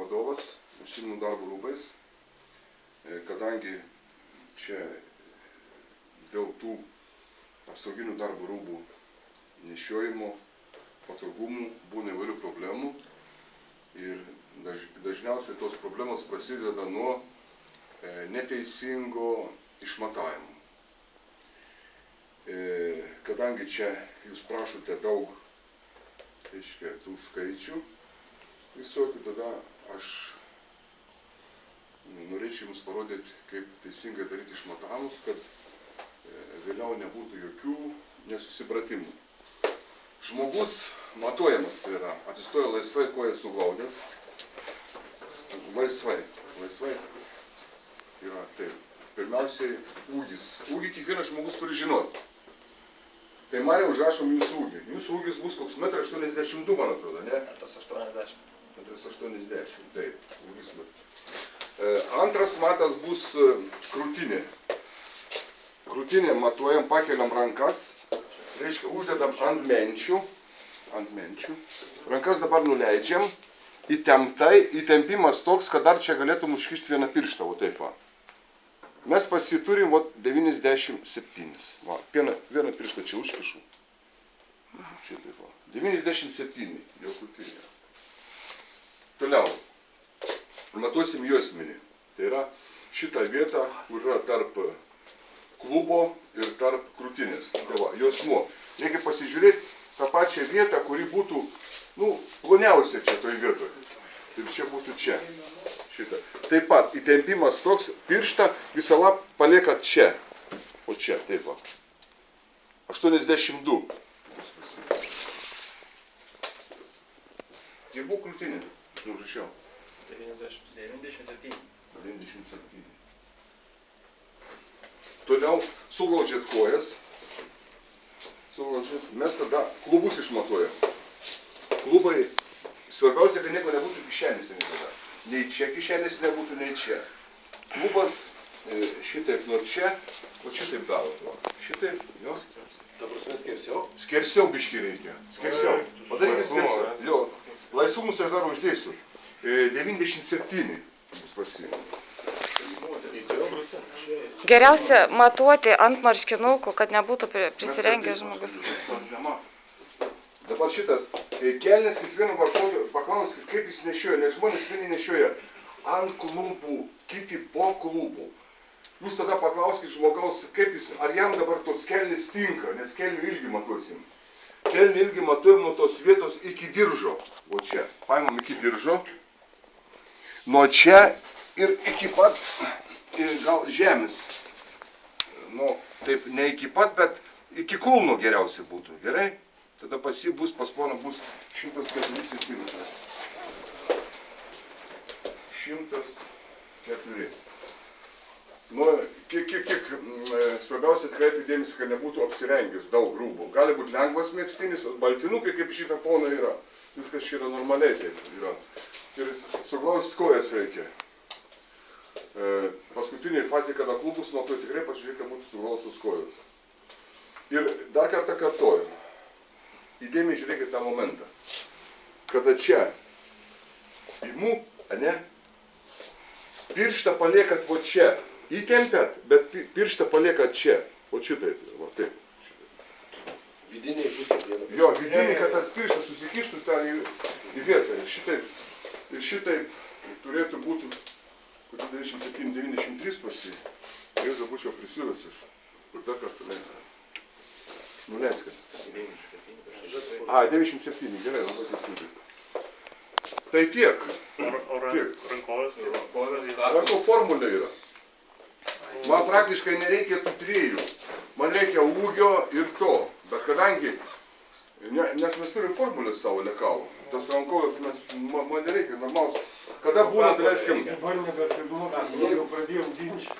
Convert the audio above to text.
vadovas, užsiimu darbo rūbais, kadangi čia dėl tų apsauginių darbo rūbų nešiojimo patogumų būna įvairių problemų ir dažniausiai tos problemos prasideda nuo neteisingo išmatavimo. Kadangi čia jūs prašote daug, reiškia, tų skaičių visokių, tada aš norėčiau jums parodyti, kaip teisingai daryti išmatavimus, kad vėliau nebūtų jokių nesusipratimų. Žmogus matuojamas, tai yra, atsistoja laisvai, kojas nuglaudęs, laisvai yra taip. Pirmiausiai ūgis. Ūgį kiekvienas žmogus turi žinoti. Tai Marija, užrašom jūsų ūgį. Jūsų ūgis bus koks 1,82 m, man atrodo, ne? 1,80 m. 1,80 m, taip, ūgis mat. Antras matas bus krūtinė. Krūtinė matuojam, pakeliam rankas, reiškia, uždedam ant menčių. Rankas dabar nuleidžiam, įtemptai, įtempimas toks, kad dar čia galėtum užkišti vieną pirštą, o taip va. Mes pasiturim 97. Va, vieną pirštą čia užkišu. Šitaip va. 97 jau krūtinė. Toliau. Matuosim juosmenį. Tai yra šitą vietą, kur yra tarp klubo ir tarp krūtinės. Tai va, juosmuo. Reikia pasižiūrėti tą pačią vietą, kuri būtų, ploniausia čia toj vietoj. Tai čia būtų čia. Šitą. Taip pat įtempimas toks, pirštą visą lap paliekat čia. O čia, taip va. 82. Kiek buvo krūtinė? Užrašiau. 97. Toliau suglaudžiat kojas. Mes tada klubus išmatuojam. Klubai, svarbiausia, kad nieko nebūtų kišenėse niekada. Nei čia kišenės nebūtų, nei čia. Klubas šitaip nuo čia, o šitaip daro tuo. Šitaip, jo. Ta prasme skersiau? Skersiau biškį reikia. Skersiau. Padarykit skersiau. Jo. Laisvumus aš dar uždėsiu. 97 bus pasiimti. Geriausia matuoti ant marškinukų, kad nebūtų prisirengęs žmogus. Dabar šitas kelnes kiekvieno vartotojo paklauskit, kaip jis nešioja, nes žmonės vieni nešioja ant klubų, kiti po klubų. Jūs tada paklauskit žmogaus, kaip jis, ar jam dabar tos kelnes tinka, nes kelnių ilgį matuosim. Kelnių ilgį matuojam nuo tos vietos iki diržo. O čia, paimam iki diržo. Nuo čia ir iki pat gal žemės. Taip, ne iki pat, bet iki kulno geriausiai būtų. Gerai? Tada pas poną bus 104 cm. 104. Kiek svarbiausia atkreipti dėmesį, kad nebūtų apsirengęs daug rūbų. Gali būti lengvas megztinis, baltinukai kaip šitą poną yra. Viskas čia yra normaliai taip yra. Ir suglausti kojas reikia. Paskutinėje fazėje, kada klubus matuoja, tikrai pasižiūrėk, kad būtų suglaustos kojos. Ir dar kartą kartoju. Įdėmiai žiūrėkit tą momentą. Kada čia imu, ane, pirštą paliekat vo čia. Įtempiat, bet pirštą paliekat čia. O šitaip, va taip. Vidiniai pusė. Jo, vidiniai, kad tas pirštas susikištų ten į vietą. Ir šitaip turėtų būti 97-93 pasi. Jeigu būčiau prisiuvęs iš. Kur dar kartą leidžiu. Nuleiskit. 97, gerai, labai teisingai. Tai tiek. Ranko formulė yra. Man praktiškai nereikia tų trijų. Man reikia ūgio ir to. Bet kadangi, nes mes turim formulę savo lekalų. Tas rankovės man nereikia normalus. Kada būna, daleiskim. Dabar nebepirmuokai, jau pradėjom ginčyti.